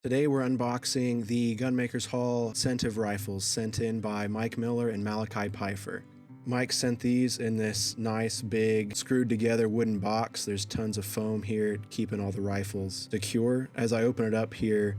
Today we're unboxing the Gunmakers Hall incentive rifles sent in by Mike Miller and Malchiah Pifer. Mike sent these in this nice big screwed together wooden box. There's tons of foam here keeping all the rifles secure. As I open it up here,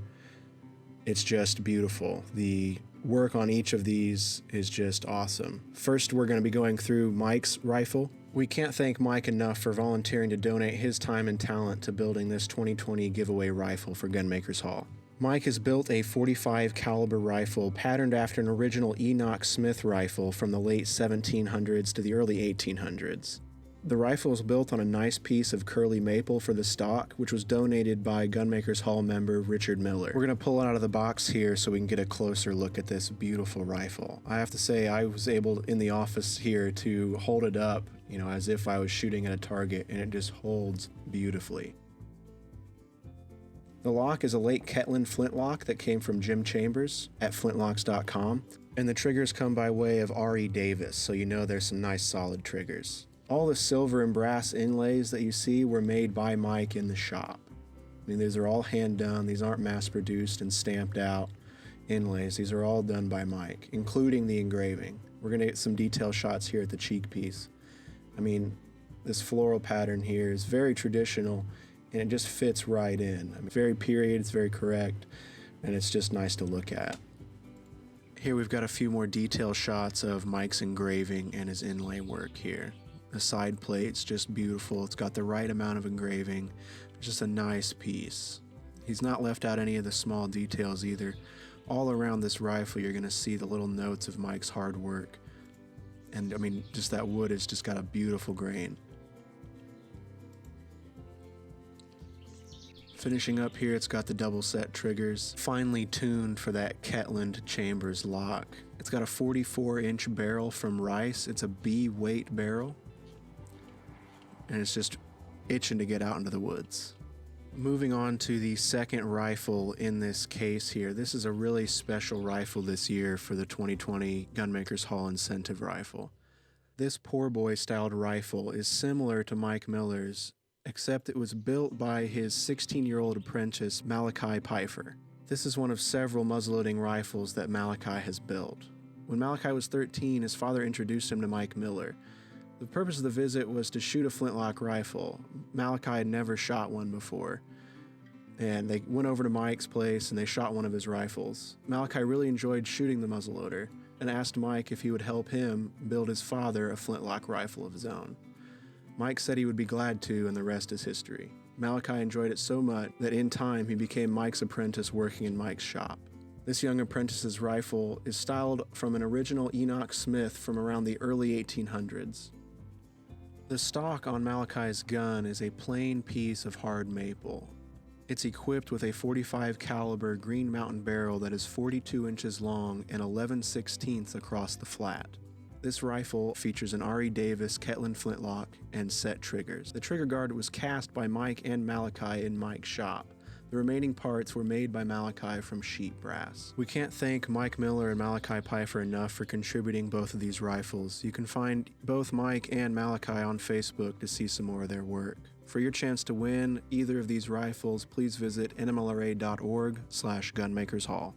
it's just beautiful. The work on each of these is just awesome. First, we're going to be going through Mike's rifle. We can't thank Mike enough for volunteering to donate his time and talent to building this 2020 giveaway rifle for Gunmakers Hall. Mike has built a .45 caliber rifle patterned after an original Enoch Smith rifle from the late 1700s to the early 1800s. The rifle is built on a nice piece of curly maple for the stock, which was donated by Gunmakers Hall member Richard Miller. We're going to pull it out of the box here so we can get a closer look at this beautiful rifle. I have to say, I was able in the office here to hold it up, as if I was shooting at a target, and it just holds beautifully. The lock is a late Ketland flintlock that came from Jim Chambers at flintlocks.com, and the triggers come by way of R.E. Davis, so there's some nice solid triggers. All the silver and brass inlays that you see were made by Mike in the shop. These are all hand done. These aren't mass produced and stamped out inlays. These are all done by Mike, including the engraving. We're going to get some detail shots here at the cheek piece. This floral pattern here is very traditional and it just fits right in. Very period, it's very correct, and it's just nice to look at. Here we've got a few more detail shots of Mike's engraving and his inlay work here. The side plate's just beautiful. It's got the right amount of engraving. It's just a nice piece. He's not left out any of the small details either. All around this rifle you're going to see the little notes of Mike's hard work. And just that wood has just got a beautiful grain. Finishing up here, it's got the double set triggers, finely tuned for that Ketland Chambers lock. It's got a 44-inch barrel from Rice. It's a B weight barrel. And it's just itching to get out into the woods. Moving on to the second rifle in this case here. This is a really special rifle this year for the 2020 Gunmakers Hall incentive rifle. This poor boy styled rifle is similar to Mike Miller's, except it was built by his 16-year-old apprentice Malchiah Pifer. This is one of several muzzleloading rifles that Malchiah has built. When Malchiah was 13, his father introduced him to Mike Miller. The purpose of the visit was to shoot a flintlock rifle. Malchiah had never shot one before. And they went over to Mike's place and they shot one of his rifles. Malchiah really enjoyed shooting the muzzleloader and asked Mike if he would help him build his father a flintlock rifle of his own. Mike said he would be glad to, and the rest is history. Malchiah enjoyed it so much that in time he became Mike's apprentice working in Mike's shop. This young apprentice's rifle is styled from an original Enoch Smith from around the early 1800s. The stock on Malchiah's gun is a plain piece of hard maple. It's equipped with a .45 caliber Green Mountain barrel that is 42 inches long and 11/16 across the flat. This rifle features an R.E. Davis Ketland flintlock and set triggers. The trigger guard was cast by Mike and Malchiah in Mike's shop. The remaining parts were made by Malchiah from sheet brass. We can't thank Mike Miller and Malchiah Pifer enough for contributing both of these rifles. You can find both Mike and Malchiah on Facebook to see some more of their work. For your chance to win either of these rifles, please visit NMLRA.org/gunmakershall.